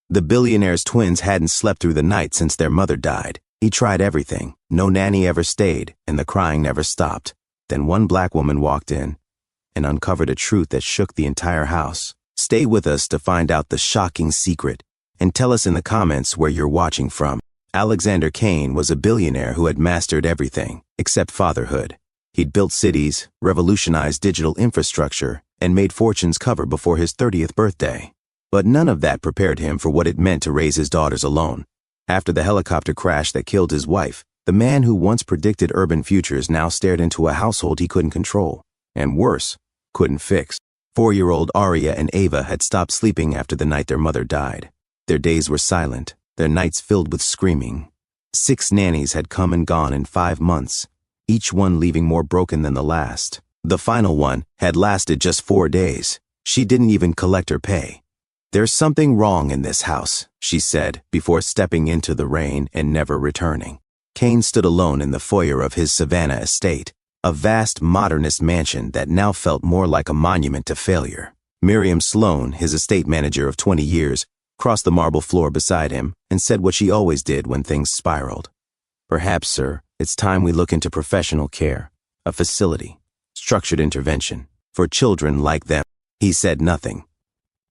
The billionaire's twins hadn't slept through the night since their mother died. He tried everything. No nanny ever stayed, and the crying never stopped. Then one black woman walked in and uncovered a truth that shook the entire house. Stay with us to find out the shocking secret, and tell us in the comments where you're watching from. Alexander Kane was a billionaire who had mastered everything except fatherhood. He'd built cities, revolutionized digital infrastructure, and made fortunes cover before his 30th birthday. But none of that prepared him for what it meant to raise his daughters alone. After the helicopter crash that killed his wife, the man who once predicted urban futures now stared into a household he couldn't control, and worse, couldn't fix. 4-year-old Aria and Ava had stopped sleeping after the night their mother died. Their days were silent, their nights filled with screaming. 6 nannies had come and gone in 5 months, each one leaving more broken than the last. The final one had lasted just 4 days. She didn't even collect her pay. "There's something wrong in this house," she said, before stepping into the rain and never returning. Kane stood alone in the foyer of his Savannah estate, a vast modernist mansion that now felt more like a monument to failure. Miriam Sloan, his estate manager of 20 years, crossed the marble floor beside him and said what she always did when things spiraled. "Perhaps, sir, it's time we look into professional care, a facility, structured intervention, for children like them." He said nothing.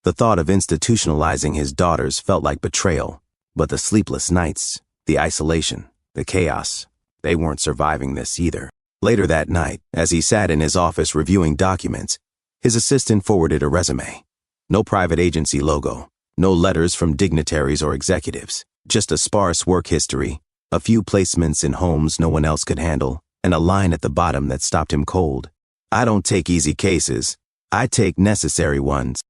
The thought of institutionalizing his daughters felt like betrayal, but the sleepless nights, the isolation, the chaos, they weren't surviving this either. Later that night, as he sat in his office reviewing documents, his assistant forwarded a resume. No private agency logo, no letters from dignitaries or executives, just a sparse work history, a few placements in homes no one else could handle, and a line at the bottom that stopped him cold. "I don't take easy cases. I take necessary ones."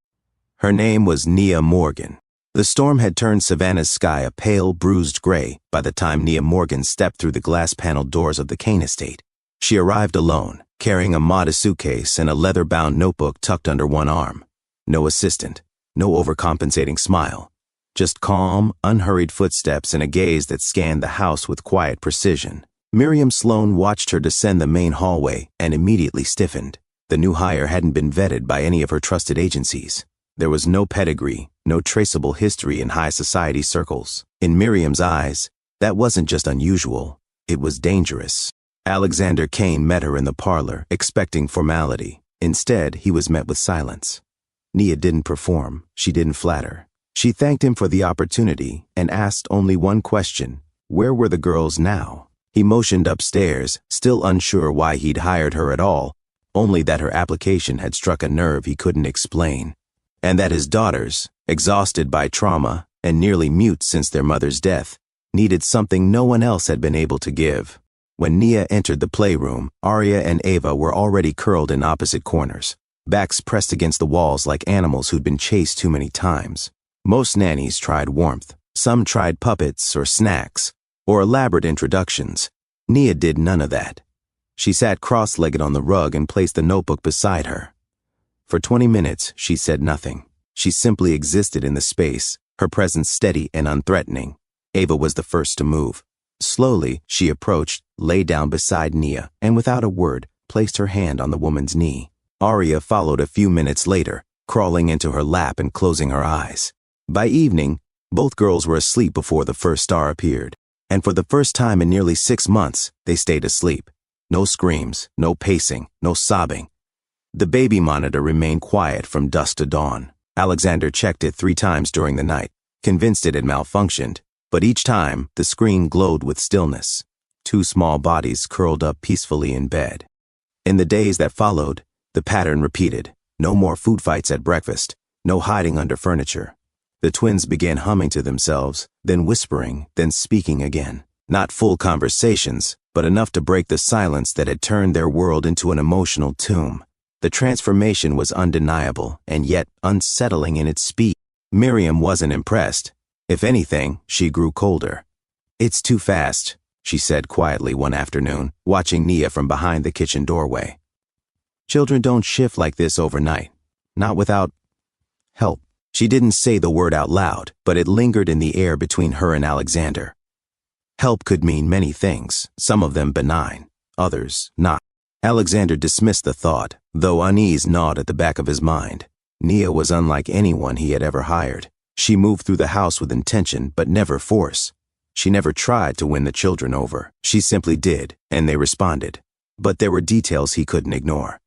Her name was Nia Morgan. The storm had turned Savannah's sky a pale, bruised gray by the time Nia Morgan stepped through the glass-paneled doors of the Kane estate. She arrived alone, carrying a modest suitcase and a leather-bound notebook tucked under one arm. No assistant, no overcompensating smile, just calm, unhurried footsteps and a gaze that scanned the house with quiet precision. Miriam Sloan watched her descend the main hallway and immediately stiffened. The new hire hadn't been vetted by any of her trusted agencies. There was no pedigree, no traceable history in high society circles. In Miriam's eyes, that wasn't just unusual, it was dangerous. Alexander Kane met her in the parlor, expecting formality. Instead, he was met with silence. Nia didn't perform, she didn't flatter. She thanked him for the opportunity and asked only one question: where were the girls now? He motioned upstairs, still unsure why he'd hired her at all, only that her application had struck a nerve he couldn't explain. And that his daughters, exhausted by trauma and nearly mute since their mother's death, needed something no one else had been able to give. When Nia entered the playroom, Aria and Ava were already curled in opposite corners, backs pressed against the walls like animals who'd been chased too many times. Most nannies tried warmth. Some tried puppets or snacks or elaborate introductions. Nia did none of that. She sat cross-legged on the rug and placed the notebook beside her. For 20 minutes, she said nothing. She simply existed in the space, her presence steady and unthreatening. Ava was the first to move. Slowly, she approached, lay down beside Nia, and without a word, placed her hand on the woman's knee. Aria followed a few minutes later, crawling into her lap and closing her eyes. By evening, both girls were asleep before the first star appeared. And for the first time in nearly 6 months, they stayed asleep. No screams, no pacing, no sobbing. The baby monitor remained quiet from dusk to dawn. Alexander checked it 3 times during the night, convinced it had malfunctioned, but each time the screen glowed with stillness. 2 small bodies curled up peacefully in bed. In the days that followed, the pattern repeated. No more food fights at breakfast, no hiding under furniture. The twins began humming to themselves, then whispering, then speaking again. Not full conversations, but enough to break the silence that had turned their world into an emotional tomb. The transformation was undeniable and yet unsettling in its speed. Miriam wasn't impressed. If anything, she grew colder. "It's too fast," she said quietly one afternoon, watching Nia from behind the kitchen doorway. "Children don't shift like this overnight. Not without help." She didn't say the word out loud, but it lingered in the air between her and Alexander. Help could mean many things, some of them benign, others not. Alexander dismissed the thought, though unease gnawed at the back of his mind. Nia was unlike anyone he had ever hired. She moved through the house with intention but never force. She never tried to win the children over. She simply did, and they responded. But there were details he couldn't ignore.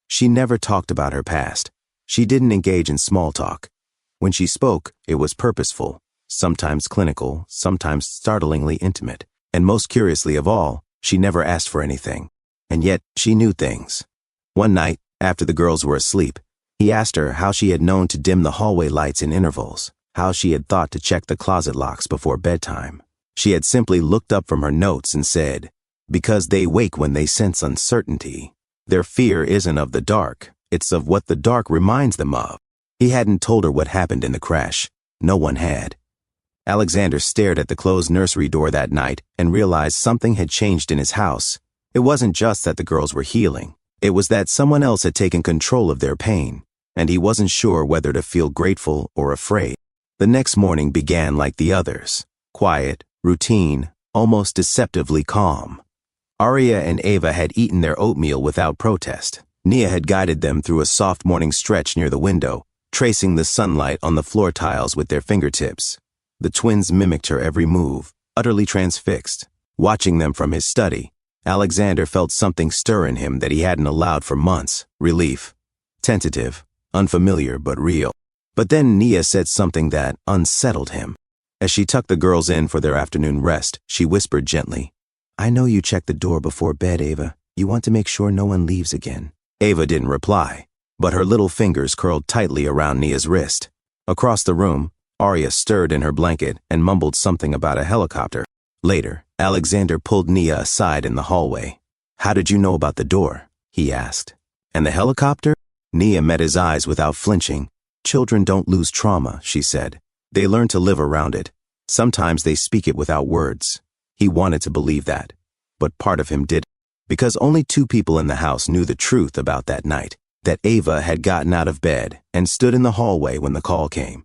She never talked about her past. She didn't engage in small talk. When she spoke, it was purposeful, sometimes clinical, sometimes startlingly intimate. And most curiously of all, she never asked for anything. And yet, she knew things. One night, after the girls were asleep, he asked her how she had known to dim the hallway lights in intervals, how she had thought to check the closet locks before bedtime. She had simply looked up from her notes and said, "Because they wake when they sense uncertainty. Their fear isn't of the dark, it's of what the dark reminds them of." He hadn't told her what happened in the crash. No one had. Alexander stared at the closed nursery door that night and realized something had changed in his house. It wasn't just that the girls were healing. It was that someone else had taken control of their pain, and he wasn't sure whether to feel grateful or afraid. The next morning began like the others. Quiet, routine, almost deceptively calm. Arya and Ava had eaten their oatmeal without protest. Nia had guided them through a soft morning stretch near the window, tracing the sunlight on the floor tiles with their fingertips. The twins mimicked her every move, utterly transfixed. Watching them from his study, Alexander felt something stir in him that he hadn't allowed for months. Relief. Tentative, unfamiliar but real. But then Nia said something that unsettled him. As she tucked the girls in for their afternoon rest, she whispered gently, "I know you check the door before bed, Ava. You want to make sure no one leaves again." Ava didn't reply, but her little fingers curled tightly around Nia's wrist. Across the room, Arya stirred in her blanket and mumbled something about a helicopter. Later, Alexander pulled Nia aside in the hallway. "How did you know about the door?" he asked. "And the helicopter?" Nia met his eyes without flinching. "Children don't lose trauma," she said. "They learn to live around it. Sometimes they speak it without words." He wanted to believe that, but part of him didn't. Because only two people in the house knew the truth about that night. That Ava had gotten out of bed and stood in the hallway when the call came.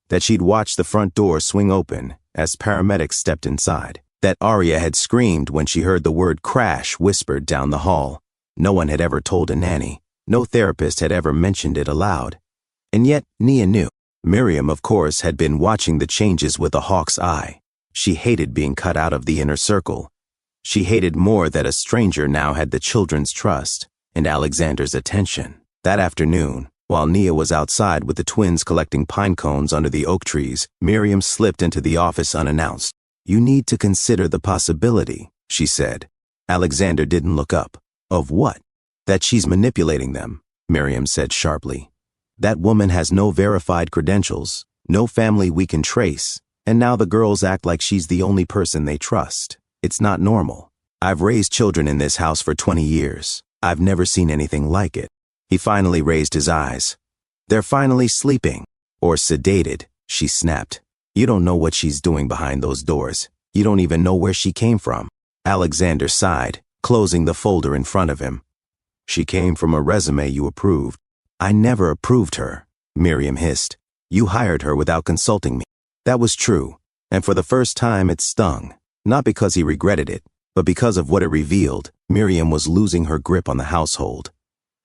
That she'd watched the front door swing open as paramedics stepped inside. That Arya had screamed when she heard the word crash whispered down the hall. No one had ever told a nanny. No therapist had ever mentioned it aloud. And yet, Nia knew. Miriam, of course, had been watching the changes with a hawk's eye. She hated being cut out of the inner circle. She hated more that a stranger now had the children's trust and Alexander's attention. That afternoon, while Nia was outside with the twins collecting pine cones under the oak trees, Miriam slipped into the office unannounced. "You need to consider the possibility," she said. Alexander didn't look up. "Of what?" "That she's manipulating them," Miriam said sharply. "That woman has no verified credentials, no family we can trace, and now the girls act like she's the only person they trust. It's not normal. I've raised children in this house for 20 years. I've never seen anything like it." He finally raised his eyes. "They're finally sleeping. Or sedated," she snapped. "You don't know what she's doing behind those doors. You don't even know where she came from." Alexander sighed, closing the folder in front of him. "She came from a resume you approved." "I never approved her," Miriam hissed. "You hired her without consulting me." That was true, and for the first time it stung. Not because he regretted it, but because of what it revealed. Miriam was losing her grip on the household.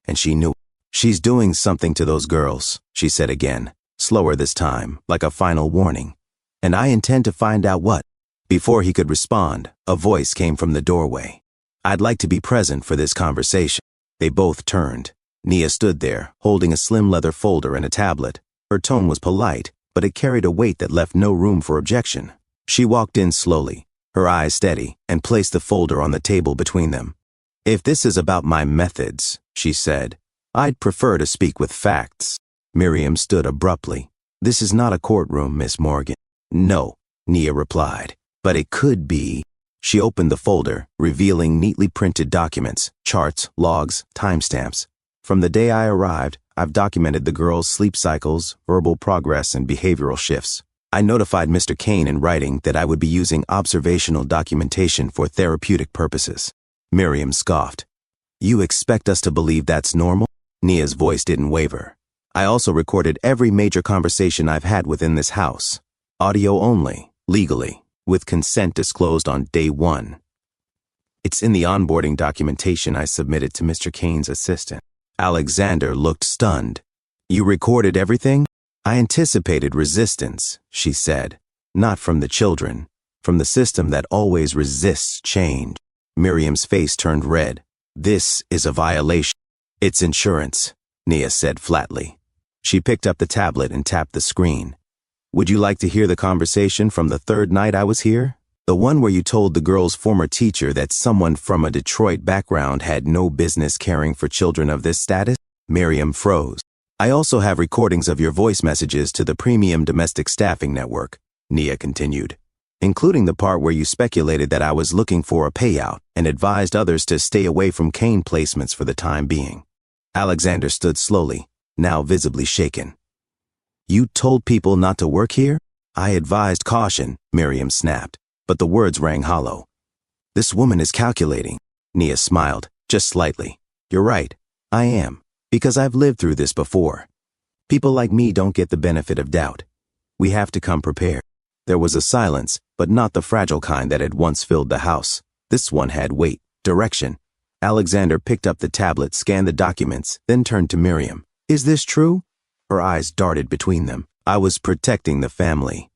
And she knew. "She's doing something to those girls," she said again, slower this time, like a final warning. "And I intend to find out what." Before he could respond, a voice came from the doorway. "I'd like to be present for this conversation." They both turned. Nia stood there, holding a slim leather folder and a tablet. Her tone was polite, but it carried a weight that left no room for objection. She walked in slowly, her eyes steady, and placed the folder on the table between them. "If this is about my methods," she said, "I'd prefer to speak with facts." Miriam stood abruptly. "This is not a courtroom, Miss Morgan." "No," Nia replied, "but it could be." She opened the folder, revealing neatly printed documents, charts, logs, timestamps. "From the day I arrived, I've documented the girls' sleep cycles, verbal progress, and behavioral shifts. I notified Mr. Kane in writing that I would be using observational documentation for therapeutic purposes." Miriam scoffed. "You expect us to believe that's normal?" Nia's voice didn't waver. "I also recorded every major conversation I've had within this house. Audio only, legally, with consent disclosed on day 1. It's in the onboarding documentation I submitted to Mr. Kane's assistant." Alexander looked stunned. "You recorded everything?" I anticipated resistance, she said. Not from the children, from the system that always resists change. Miriam's face turned red. This is a violation. It's insurance, Nia said flatly. She picked up the tablet and tapped the screen. Would you like to hear the conversation from the third night I was here? The one where you told the girl's former teacher that someone from a Detroit background had no business caring for children of this status? Miriam froze. I also have recordings of your voice messages to the Premium Domestic Staffing Network, Nia continued, including the part where you speculated that I was looking for a payout and advised others to stay away from cane placements for the time being. Alexander stood slowly, now visibly shaken. You told people not to work here? I advised caution, Miriam snapped, but the words rang hollow. This woman is calculating. Nia smiled, just slightly. You're right, I am, because I've lived through this before. People like me don't get the benefit of doubt. We have to come prepared. There was a silence, but not the fragile kind that had once filled the house. This one had weight, direction. Alexander picked up the tablet, scanned the documents, then turned to Miriam. Is this true? Her eyes darted between them. I was protecting the family.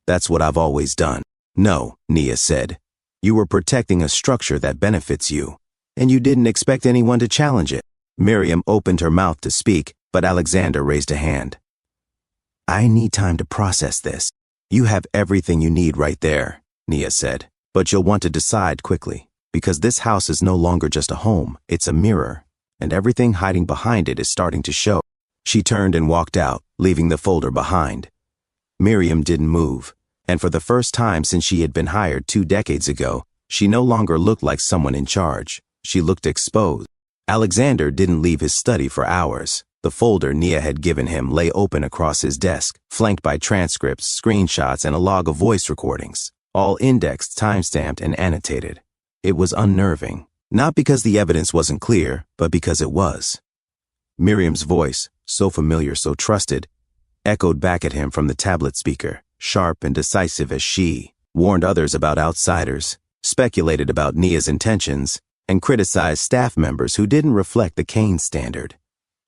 That's what I've always done. No, Nia said. You were protecting a structure that benefits you, and you didn't expect anyone to challenge it. Miriam opened her mouth to speak, but Alexander raised a hand. I need time to process this. You have everything you need right there, Nia said, but you'll want to decide quickly, because this house is no longer just a home, it's a mirror, and everything hiding behind it is starting to show. She turned and walked out, leaving the folder behind. Miriam didn't move, and for the first time since she had been hired 2 decades ago, she no longer looked like someone in charge. She looked exposed. Alexander didn't leave his study for hours. The folder Nia had given him lay open across his desk, flanked by transcripts, screenshots, and a log of voice recordings, all indexed, timestamped, and annotated. It was unnerving, not because the evidence wasn't clear, but because it was. Miriam's voice, so familiar, so trusted, echoed back at him from the tablet speaker, sharp and decisive as she warned others about outsiders, speculated about Nia's intentions, and criticized staff members who didn't reflect the Kane standard.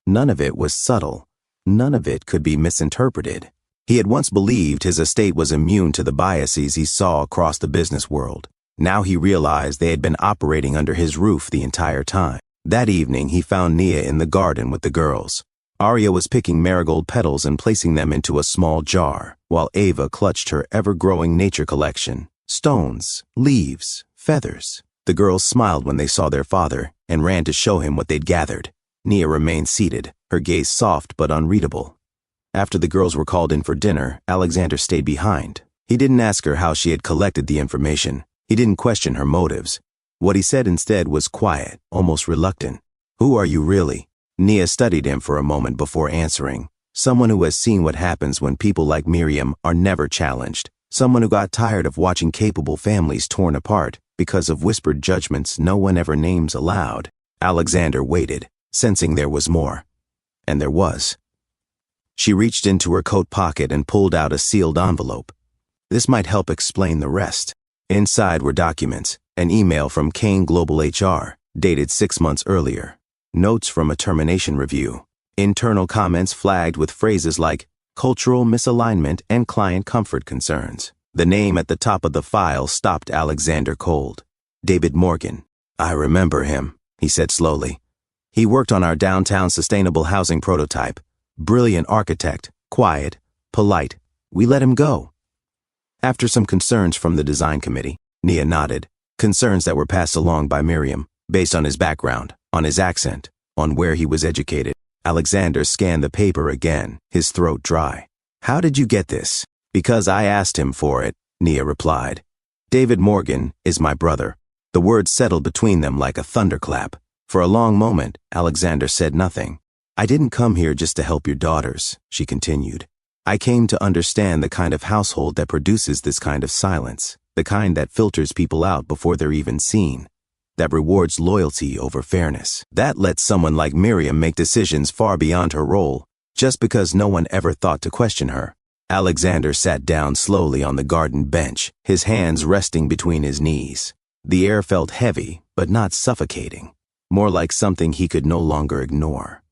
None of it was subtle. None of it could be misinterpreted. He had once believed his estate was immune to the biases he saw across the business world. Now he realized they had been operating under his roof the entire time. That evening, he found Nia in the garden with the girls. Arya was picking marigold petals and placing them into a small jar, while Ava clutched her ever-growing nature collection. Stones, leaves, feathers. The girls smiled when they saw their father and ran to show him what they'd gathered. Nia remained seated, her gaze soft but unreadable. After the girls were called in for dinner, Alexander stayed behind. He didn't ask her how she had collected the information. He didn't question her motives. What he said instead was quiet, almost reluctant. Who are you really? Nia studied him for a moment before answering. Someone who has seen what happens when people like Miriam are never challenged. Someone who got tired of watching capable families torn apart because of whispered judgments no one ever names aloud. Alexander waited, sensing there was more. And there was. She reached into her coat pocket and pulled out a sealed envelope. This might help explain the rest. Inside were documents, an email from Kane Global HR, dated 6 months earlier, notes from a termination review, internal comments flagged with phrases like cultural misalignment and client comfort concerns. The name at the top of the file stopped Alexander cold. David Morgan. I remember him, he said slowly. He worked on our downtown sustainable housing prototype. Brilliant architect, quiet, polite. We let him go. After some concerns from the design committee, Nia nodded. Concerns that were passed along by Miriam, based on his background, on his accent, on where he was educated. Alexander scanned the paper again, his throat dry. How did you get this? Because I asked him for it, Nia replied. David Morgan is my brother. The words settled between them like a thunderclap. For a long moment, Alexander said nothing. I didn't come here just to help your daughters, she continued. I came to understand the kind of household that produces this kind of silence, the kind that filters people out before they're even seen, that rewards loyalty over fairness, that lets someone like Miriam make decisions far beyond her role, just because no one ever thought to question her. Alexander sat down slowly on the garden bench, his hands resting between his knees. The air felt heavy, but not suffocating, more like something he could no longer ignore.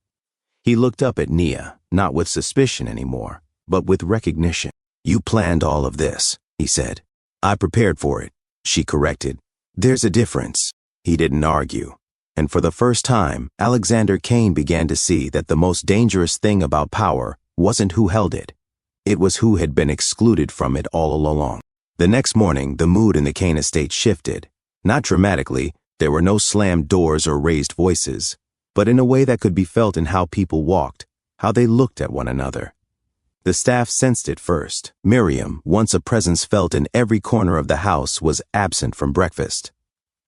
He looked up at Nia, not with suspicion anymore, but with recognition. "You planned all of this," he said. "I prepared for it," she corrected. "There's a difference." He didn't argue. And for the first time, Alexander Kane began to see that the most dangerous thing about power wasn't who held it. It was who had been excluded from it all along. The next morning, the mood in the Kane estate shifted. Not dramatically, there were no slammed doors or raised voices, but in a way that could be felt in how people walked, how they looked at one another. The staff sensed it first. Miriam, once a presence felt in every corner of the house, was absent from breakfast.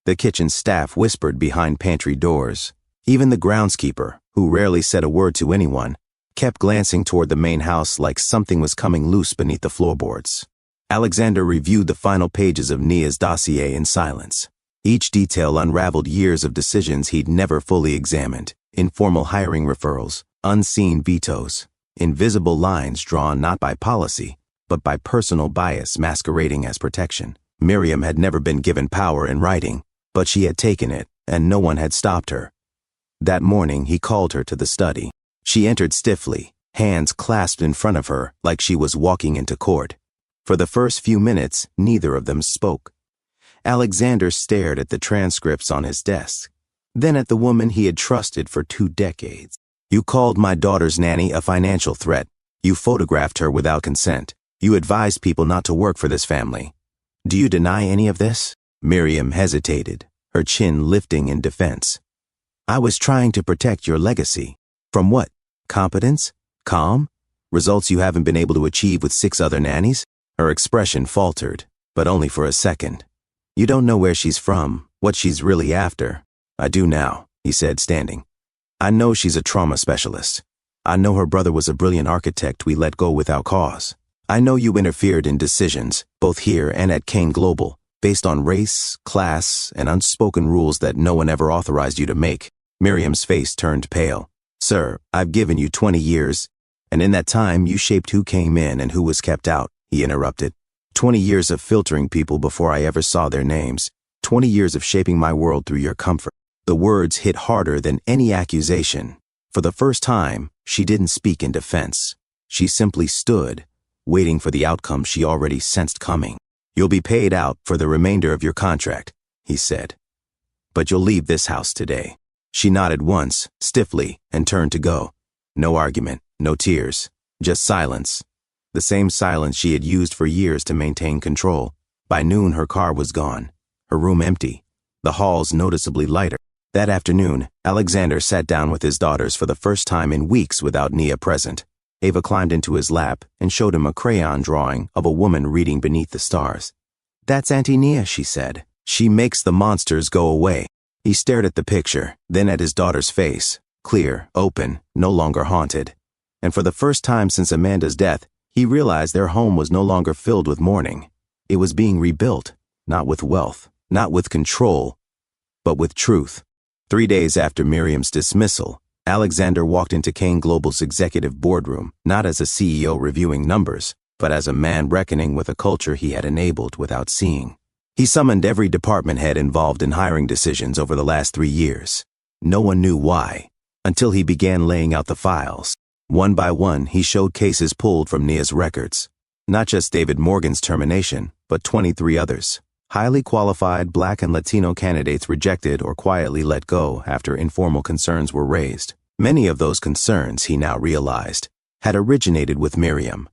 The kitchen staff whispered behind pantry doors. Even the groundskeeper, who rarely said a word to anyone, kept glancing toward the main house like something was coming loose beneath the floorboards. Alexander reviewed the final pages of Nia's dossier in silence. Each detail unraveled years of decisions he'd never fully examined: informal hiring referrals, unseen vetoes, invisible lines drawn not by policy, but by personal bias masquerading as protection. Miriam had never been given power in writing, but she had taken it, and no one had stopped her. That morning, he called her to the study. She entered stiffly, hands clasped in front of her like she was walking into court. For the first few minutes, neither of them spoke. Alexander stared at the transcripts on his desk, then at the woman he had trusted for 2 decades. "You called my daughter's nanny a financial threat. You photographed her without consent. You advised people not to work for this family. Do you deny any of this?" Miriam hesitated, her chin lifting in defense. "I was trying to protect your legacy." "From what? Competence? Calm? Results you haven't been able to achieve with 6 other nannies?" Her expression faltered, but only for a second. "You don't know where she's from, what she's really after." "I do now," he said, standing. "I know she's a trauma specialist. I know her brother was a brilliant architect we let go without cause. I know you interfered in decisions, both here and at Kane Global, based on race, class, and unspoken rules that no one ever authorized you to make." Miriam's face turned pale. "Sir, I've given you 20 years, and in that time you shaped who came in and who was kept out," he interrupted. 20 years of filtering people before I ever saw their names. 20 years of shaping my world through your comfort." The words hit harder than any accusation. For the first time, she didn't speak in defense. She simply stood, waiting for the outcome she already sensed coming. "You'll be paid out for the remainder of your contract," he said. "But you'll leave this house today." She nodded once, stiffly, and turned to go. No argument, no tears, just silence. The same silence she had used for years to maintain control. By noon, her car was gone, her room empty, the halls noticeably lighter. That afternoon, Alexander sat down with his daughters for the first time in weeks without Nia present. Ava climbed into his lap and showed him a crayon drawing of a woman reading beneath the stars. "That's Auntie Nia," she said. "She makes the monsters go away." He stared at the picture, then at his daughter's face, clear, open, no longer haunted. And for the first time since Amanda's death, he realized their home was no longer filled with mourning. It was being rebuilt, not with wealth, not with control, but with truth. 3 days after Miriam's dismissal, Alexander walked into Kane Global's executive boardroom, not as a CEO reviewing numbers, but as a man reckoning with a culture he had enabled without seeing. He summoned every department head involved in hiring decisions over the last 3 years. No one knew why, until he began laying out the files. One by one, he showed cases pulled from Nia's records. Not just David Morgan's termination, but 23 others. Highly qualified Black and Latino candidates rejected or quietly let go after informal concerns were raised. Many of those concerns, he now realized, had originated with Miriam,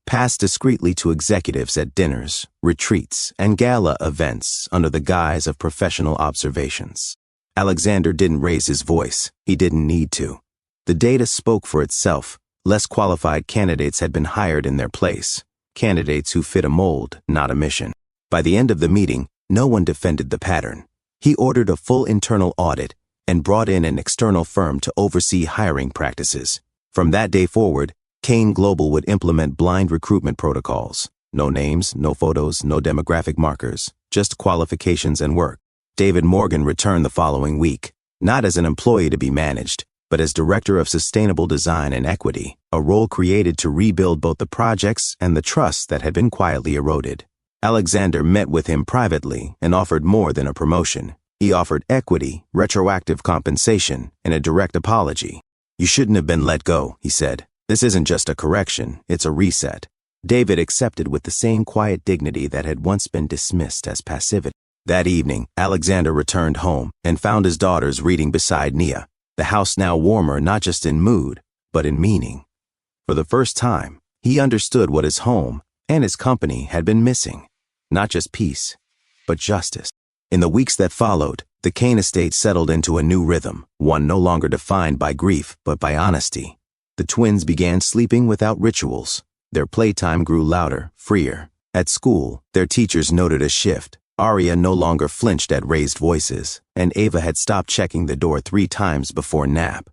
passed discreetly to executives at dinners, retreats, and gala events under the guise of professional observations. Alexander didn't raise his voice. He didn't need to. The data spoke for itself. Less qualified candidates had been hired in their place, candidates who fit a mold, not a mission. By the end of the meeting, no one defended the pattern. He ordered a full internal audit and brought in an external firm to oversee hiring practices. From that day forward, Kane Global would implement blind recruitment protocols. No names, no photos, no demographic markers, just qualifications and work. David Morgan returned the following week, not as an employee to be managed, but as Director of Sustainable Design and Equity, a role created to rebuild both the projects and the trust that had been quietly eroded. Alexander met with him privately and offered more than a promotion. He offered equity, retroactive compensation, and a direct apology. "You shouldn't have been let go," he said. This isn't just a correction, it's a reset. David accepted with the same quiet dignity that had once been dismissed as passivity. That evening, Alexander returned home and found his daughters reading beside Nia, the house now warmer not just in mood, but in meaning. For the first time, he understood what his home and his company had been missing. Not just peace, but justice. In the weeks that followed, the Kane estate settled into a new rhythm, one no longer defined by grief but by honesty. The twins began sleeping without rituals. Their playtime grew louder, freer. At school, their teachers noted a shift. Arya no longer flinched at raised voices, and Ava had stopped checking the door 3 times before nap.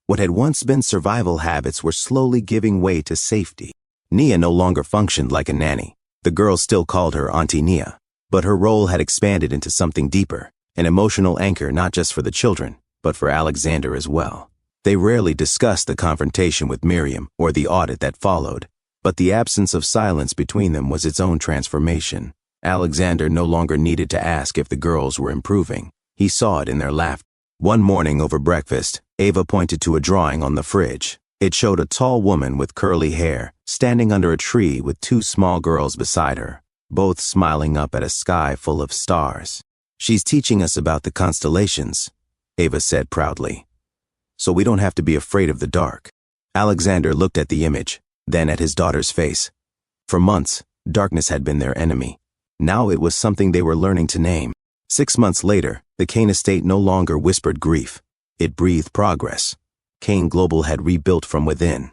What had once been survival habits were slowly giving way to safety. Nia no longer functioned like a nanny. The girls still called her Auntie Nia, but her role had expanded into something deeper, an emotional anchor not just for the children, but for Alexander as well. They rarely discussed the confrontation with Miriam or the audit that followed, but the absence of silence between them was its own transformation. Alexander no longer needed to ask if the girls were improving. He saw it in their laughter. One morning over breakfast, Ava pointed to a drawing on the fridge. It showed a tall woman with curly hair, standing under a tree with 2 small girls beside her, both smiling up at a sky full of stars. "She's teaching us about the constellations," Ava said proudly. "So we don't have to be afraid of the dark." Alexander looked at the image, then at his daughter's face. For months, darkness had been their enemy. Now it was something they were learning to name. 6 months later, the Kane estate no longer whispered grief. It breathed progress. Kane Global had rebuilt from within.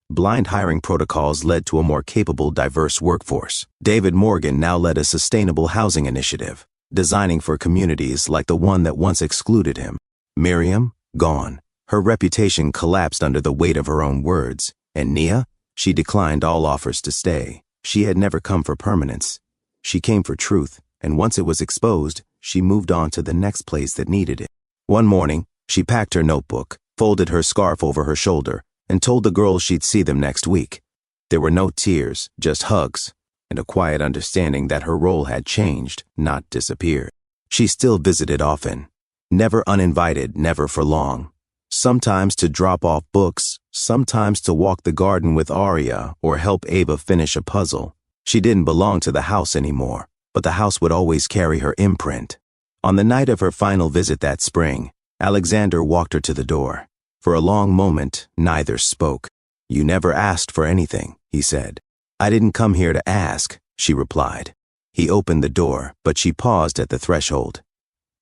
Blind hiring protocols led to a more capable, diverse workforce. David Morgan now led a sustainable housing initiative, designing for communities like the one that once excluded him. Miriam, gone. Her reputation collapsed under the weight of her own words. And Nia? She declined all offers to stay. She had never come for permanence. She came for truth, and once it was exposed, she moved on to the next place that needed it. One morning, she packed her notebook, folded her scarf over her shoulder, and told the girls she'd see them next week. There were no tears, just hugs, and a quiet understanding that her role had changed, not disappeared. She still visited often. Never uninvited, never for long. Sometimes to drop off books, sometimes to walk the garden with Arya or help Ava finish a puzzle. She didn't belong to the house anymore, but the house would always carry her imprint. On the night of her final visit that spring, Alexander walked her to the door. For a long moment, neither spoke. "You never asked for anything," he said. "I didn't come here to ask," she replied. He opened the door, but she paused at the threshold.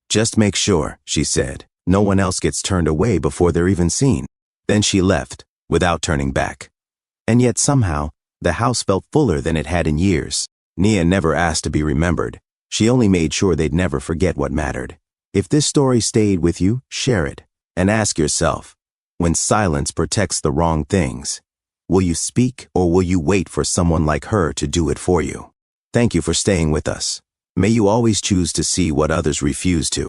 "Just make sure," she said, "no one else gets turned away before they're even seen." Then she left, without turning back. And yet somehow, the house felt fuller than it had in years. Nia never asked to be remembered. She only made sure they'd never forget what mattered. If this story stayed with you, share it. And ask yourself, when silence protects the wrong things, will you speak or will you wait for someone like her to do it for you? Thank you for staying with us. May you always choose to see what others refuse to.